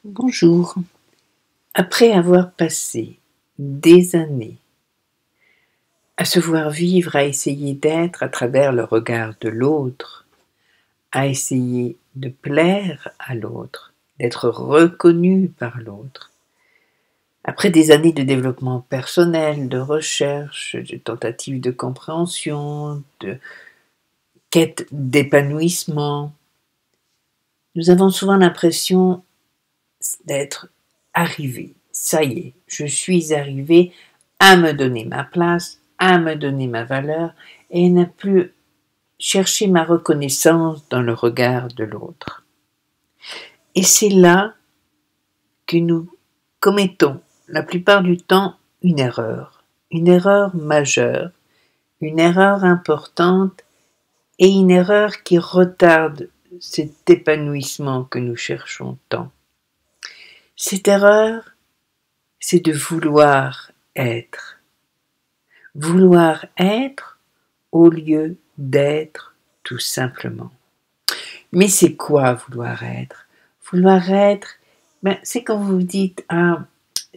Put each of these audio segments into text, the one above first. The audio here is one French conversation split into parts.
Bonjour. Après avoir passé des années à se voir vivre, à essayer d'être à travers le regard de l'autre, à essayer de plaire à l'autre, d'être reconnu par l'autre, après des années de développement personnel, de recherche, de tentatives de compréhension, de quête d'épanouissement, nous avons souvent l'impression d'être arrivé. Ça y est, je suis arrivé à me donner ma place, à me donner ma valeur et ne plus chercher ma reconnaissance dans le regard de l'autre. Et c'est là que nous commettons la plupart du temps une erreur majeure, une erreur importante et une erreur qui retarde cet épanouissement que nous cherchons tant. Cette erreur, c'est de vouloir être. Vouloir être au lieu d'être tout simplement. Mais c'est quoi vouloir être? Vouloir être, c'est quand vous vous dites « Ah,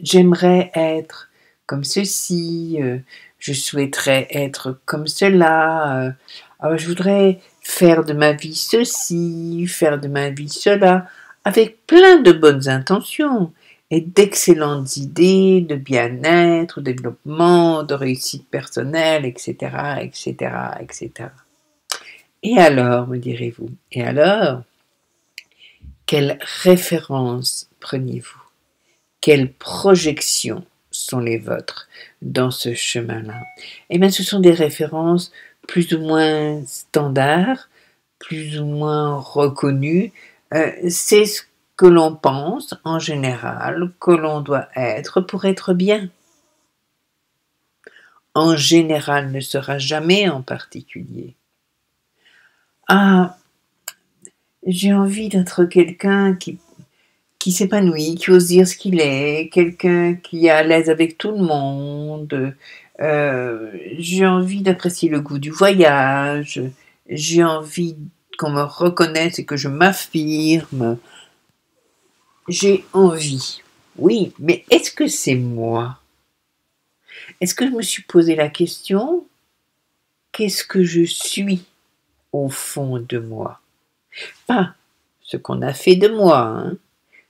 j'aimerais être comme ceci, je souhaiterais être comme cela, je voudrais faire de ma vie ceci, faire de ma vie cela », avec plein de bonnes intentions et d'excellentes idées de bien-être, de développement, de réussite personnelle, etc., etc., etc. Et alors, me direz-vous, et alors, quelles références preniez-vous? Quelles projections sont les vôtres dans ce chemin-là? Eh bien, ce sont des références plus ou moins standards, plus ou moins reconnues. C'est ce que l'on pense en général que l'on doit être pour être bien. En général ne sera jamais en particulier. Ah, j'ai envie d'être quelqu'un qui s'épanouit, qui ose dire ce qu'il est, quelqu'un qui est à l'aise avec tout le monde. J'ai envie d'apprécier le goût du voyage. J'ai envie qu'on me reconnaisse et que je m'affirme. J'ai envie. Oui, mais est-ce que c'est moi? Est-ce que je me suis posé la question, qu'est-ce que je suis au fond de moi? Pas ce qu'on a fait de moi, hein,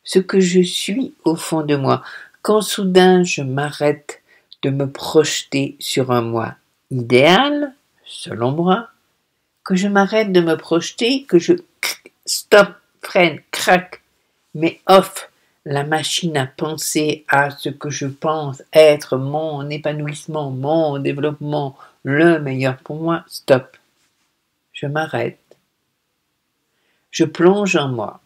ce que je suis au fond de moi. Quand soudain je m'arrête de me projeter sur un moi idéal, selon moi, que je m'arrête de me projeter, que je stop, freine, craque, mais off la machine à penser à ce que je pense être mon épanouissement, mon développement, le meilleur pour moi, stop. Je m'arrête. Je plonge en moi,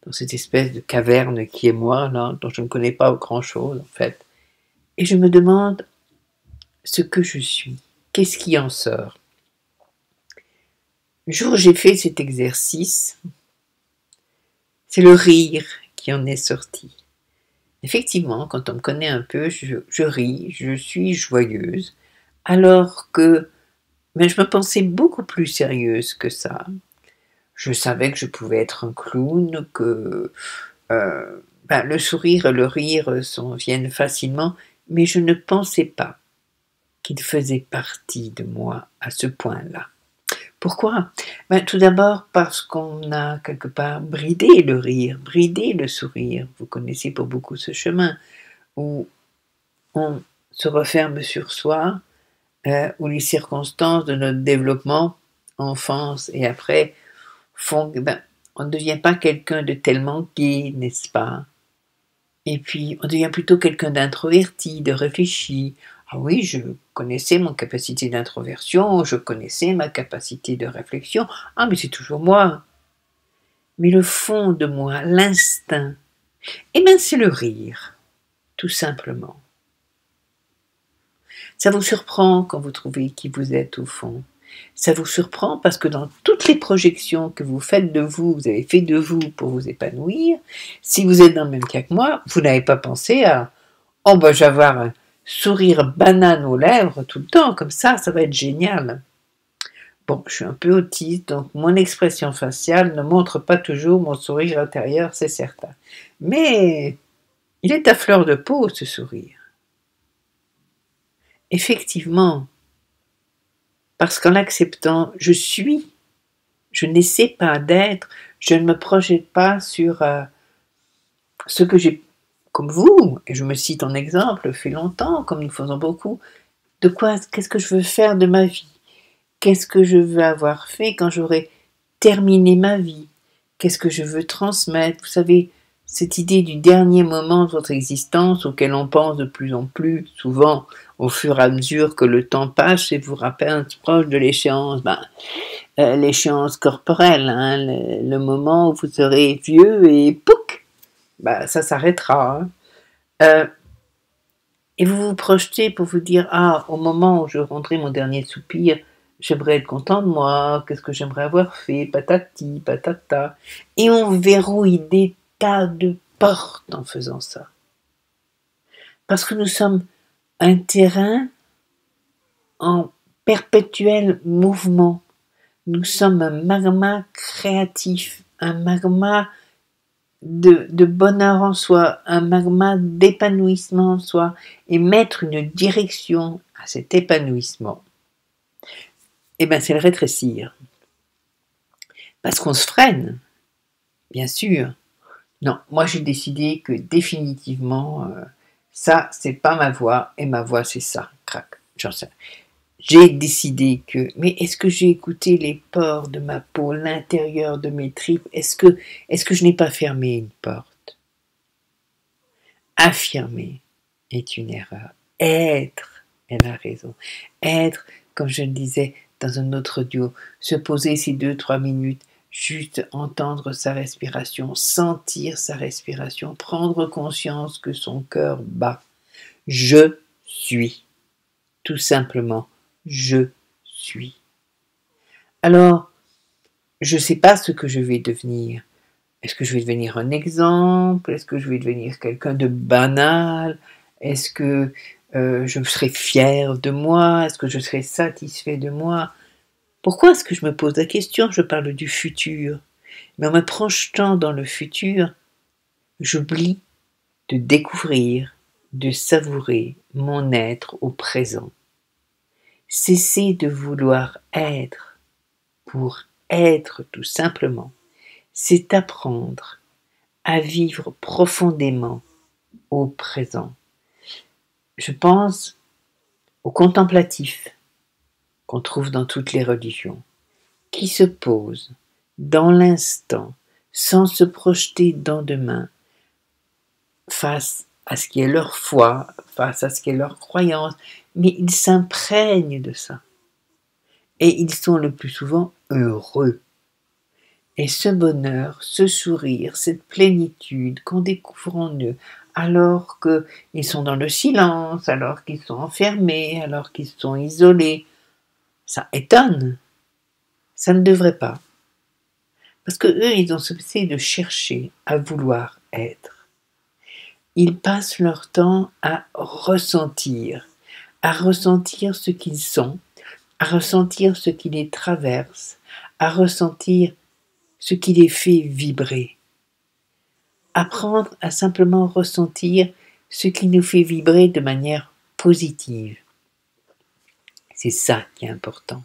dans cette espèce de caverne qui est moi, là, dont je ne connais pas grand-chose en fait, et je me demande ce que je suis, qu'est-ce qui en sort. Le jour où j'ai fait cet exercice, c'est le rire qui en est sorti. Effectivement, quand on me connaît un peu, je ris, je suis joyeuse, alors que je me pensais beaucoup plus sérieuse que ça. Je savais que je pouvais être un clown, que le sourire et le rire viennent facilement, mais je ne pensais pas qu'ils faisaient partie de moi à ce point-là. Pourquoi? Tout d'abord parce qu'on a quelque part bridé le rire, bridé le sourire. Vous connaissez pour beaucoup ce chemin où on se referme sur soi, où les circonstances de notre développement, enfance et après, font que on ne devient pas quelqu'un de tellement gai, n'est-ce pas? Et puis, on devient plutôt quelqu'un d'introverti, de réfléchi. Ah oui, je connaissais mon capacité d'introversion, je connaissais ma capacité de réflexion. Ah, mais c'est toujours moi. Mais le fond de moi, l'instinct, c'est le rire, tout simplement. Ça vous surprend quand vous trouvez qui vous êtes au fond. Ça vous surprend parce que dans toutes les projections que vous faites de vous, vous avez fait de vous pour vous épanouir, si vous êtes dans le même cas que moi, vous n'avez pas pensé à « Oh, je vais avoir un sourire banane aux lèvres tout le temps, comme ça va être génial ». Bon, je suis un peu autiste, donc mon expression faciale ne montre pas toujours mon sourire intérieur, c'est certain. Mais il est à fleur de peau, ce sourire. Effectivement, parce qu'en l'acceptant, je suis, je n'essaie pas d'être, je ne me projette pas sur ce que j'ai, comme vous, et je me cite en exemple, fait longtemps, comme nous faisons beaucoup, de quoi, qu'est-ce que je veux faire de ma vie? Qu'est-ce que je veux avoir fait quand j'aurai terminé ma vie? Qu'est-ce que je veux transmettre? Vous savez, cette idée du dernier moment de votre existence auquel on pense de plus en plus souvent au fur et à mesure que le temps passe et vous rappelle un petit proche de l'échéance, l'échéance corporelle, hein, le moment où vous serez vieux et pouc, ça s'arrêtera. Hein. Et vous vous projetez pour vous dire, au moment où je rendrai mon dernier soupir, j'aimerais être content de moi, qu'est-ce que j'aimerais avoir fait, patati, patata. Et on verrouille des tas de portes en faisant ça. Parce que nous sommes un terrain en perpétuel mouvement. Nous sommes un magma créatif, un magma de bonheur en soi, un magma d'épanouissement en soi, et mettre une direction à cet épanouissement, c'est le rétrécir. Parce qu'on se freine, bien sûr. Non, moi j'ai décidé que définitivement, ça c'est pas ma voix, et ma voix c'est ça, crac, j'en sais. J'ai décidé que, mais est-ce que j'ai écouté les pores de ma peau, l'intérieur de mes tripes? Est-ce que je n'ai pas fermé une porte? Affirmer est une erreur. Être est la raison. Être, comme je le disais dans un autre audio, se poser ces 2-3 minutes, juste entendre sa respiration, sentir sa respiration, prendre conscience que son cœur bat. Je suis. Tout simplement. Je suis. Alors, je ne sais pas ce que je vais devenir. Est-ce que je vais devenir un exemple? Est-ce que je vais devenir quelqu'un de banal? Est-ce que je serai fier de moi? Est-ce que je serai satisfait de moi? Pourquoi est-ce que je me pose la question? Je parle du futur. Mais en me projetant dans le futur, j'oublie de découvrir, de savourer mon être au présent. Cesser de vouloir être pour être tout simplement, c'est apprendre à vivre profondément au présent. Je pense au contemplatif qu'on trouve dans toutes les religions, qui se posent dans l'instant, sans se projeter dans demain, face à ce qui est leur foi, face à ce qui est leur croyance, mais ils s'imprègnent de ça. Et ils sont le plus souvent heureux. Et ce bonheur, ce sourire, cette plénitude qu'on découvre en eux, alors qu'ils sont dans le silence, alors qu'ils sont enfermés, alors qu'ils sont isolés, ça étonne. Ça ne devrait pas. Parce que eux, ils ont cessé de chercher à vouloir être. Ils passent leur temps à ressentir ce qu'ils sont, à ressentir ce qui les traverse, à ressentir ce qui les fait vibrer. Apprendre à simplement ressentir ce qui nous fait vibrer de manière positive. C'est ça qui est important.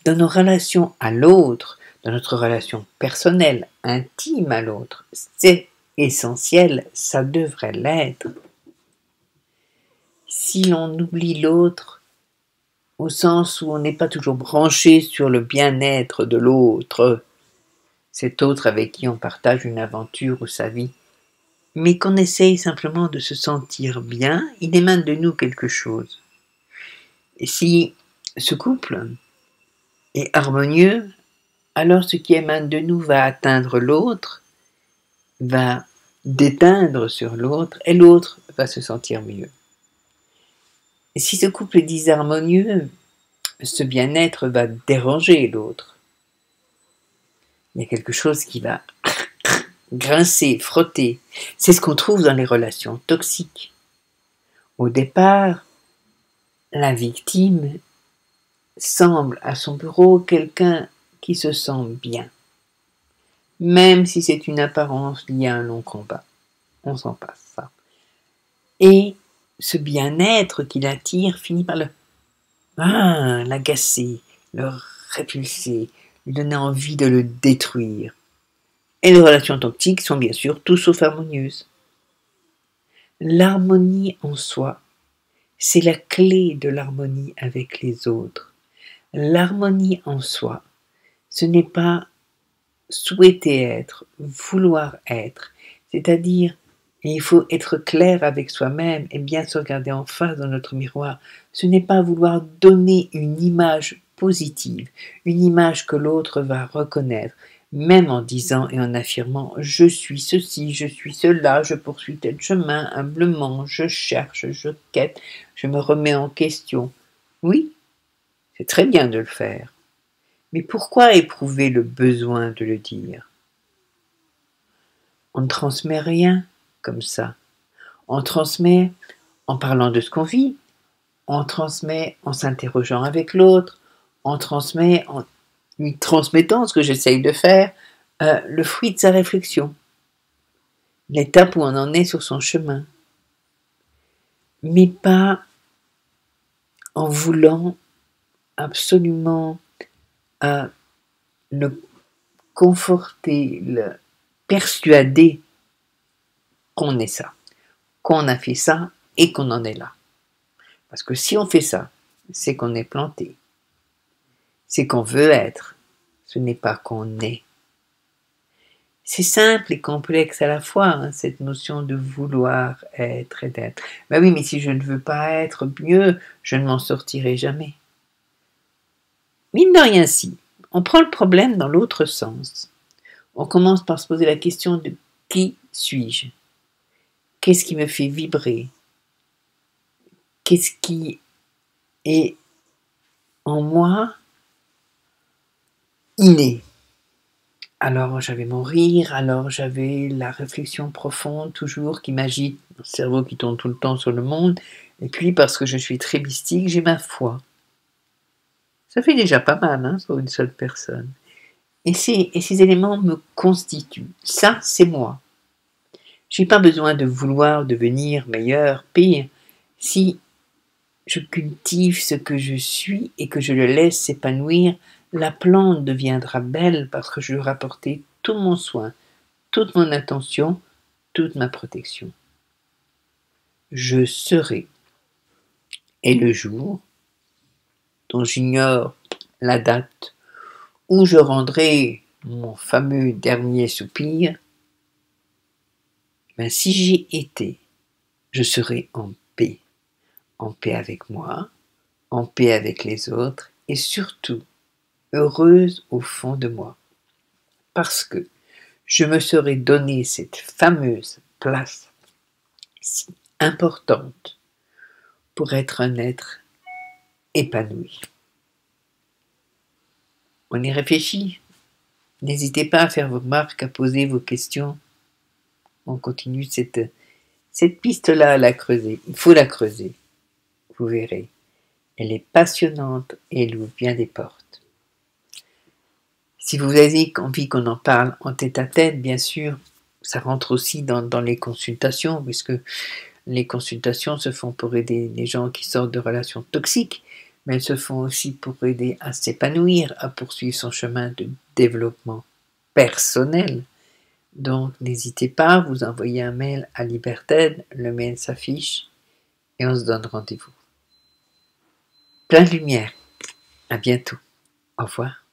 Dans nos relations à l'autre, dans notre relation personnelle, intime à l'autre, c'est essentiel, ça devrait l'être. Si l'on oublie l'autre, au sens où on n'est pas toujours branché sur le bien-être de l'autre, cet autre avec qui on partage une aventure ou sa vie, mais qu'on essaye simplement de se sentir bien, il émane de nous quelque chose. Et si ce couple est harmonieux, alors ce qui émane de nous va atteindre l'autre, va déteindre sur l'autre, et l'autre va se sentir mieux. Et si ce couple est disharmonieux, ce bien-être va déranger l'autre. Il y a quelque chose qui va grincer, frotter. C'est ce qu'on trouve dans les relations toxiques. Au départ, la victime semble à son bureau quelqu'un qui se sent bien, même si c'est une apparence liée à un long combat. On s'en passe ça. Et ce bien-être qu'il attire finit par l'agacer, le répulser, lui donner envie de le détruire. Et les relations toxiques sont bien sûr tout sauf harmonieuses. L'harmonie en soi, c'est la clé de l'harmonie avec les autres. L'harmonie en soi, ce n'est pas souhaiter être, vouloir être, c'est-à-dire il faut être clair avec soi-même et bien se regarder en face dans notre miroir. Ce n'est pas vouloir donner une image positive, une image que l'autre va reconnaître, même en disant et en affirmant « je suis ceci, je suis cela, je poursuis tel chemin, humblement, je cherche, je quête, je me remets en question ». Oui, c'est très bien de le faire. Mais pourquoi éprouver le besoin de le dire? On ne transmet rien comme ça. On transmet en parlant de ce qu'on vit, on transmet en s'interrogeant avec l'autre, on transmet en lui transmettant ce que j'essaye de faire, le fruit de sa réflexion, l'étape où on en est sur son chemin. Mais pas en voulant absolument le conforter, le persuader qu'on est ça, qu'on a fait ça et qu'on en est là. Parce que si on fait ça, c'est qu'on est planté. C'est qu'on veut être. Ce n'est pas qu'on est. C'est simple et complexe à la fois, cette notion de vouloir être et d'être. Ben oui, mais si je ne veux pas être mieux, je ne m'en sortirai jamais. Mine de rien, si. On prend le problème dans l'autre sens. On commence par se poser la question de qui suis-je? Qu'est-ce qui me fait vibrer? Qu'est-ce qui est en moi inné? Alors j'avais mon rire, alors j'avais la réflexion profonde toujours qui m'agite, mon cerveau qui tourne tout le temps sur le monde, et puis parce que je suis très mystique, j'ai ma foi. Ça fait déjà pas mal pour une seule personne. Et ces éléments me constituent. Ça, c'est moi. J'ai pas besoin de vouloir devenir meilleur, pire. Si je cultive ce que je suis et que je le laisse s'épanouir, la plante deviendra belle parce que je lui ai apporté tout mon soin, toute mon attention, toute ma protection. Je serai. Et le jour, dont j'ignore la date, où je rendrai mon fameux dernier soupir, ben si j'y étais, je serai en paix avec moi, en paix avec les autres et surtout heureuse au fond de moi. Parce que je me serais donné cette fameuse place si importante pour être un être épanoui. On y réfléchit. N'hésitez pas à faire vos remarques, à poser vos questions. On continue cette piste-là à la creuser. Il faut la creuser. Vous verrez. Elle est passionnante et elle ouvre bien des portes. Si vous avez envie qu'on en parle en tête-à-tête, bien sûr, ça rentre aussi dans les consultations, puisque les consultations se font pour aider les gens qui sortent de relations toxiques, mais elles se font aussi pour aider à s'épanouir, à poursuivre son chemin de développement personnel. Donc, n'hésitez pas, vous envoyez un mail à Liberted, le mail s'affiche, et on se donne rendez-vous. Plein de lumière. À bientôt. Au revoir.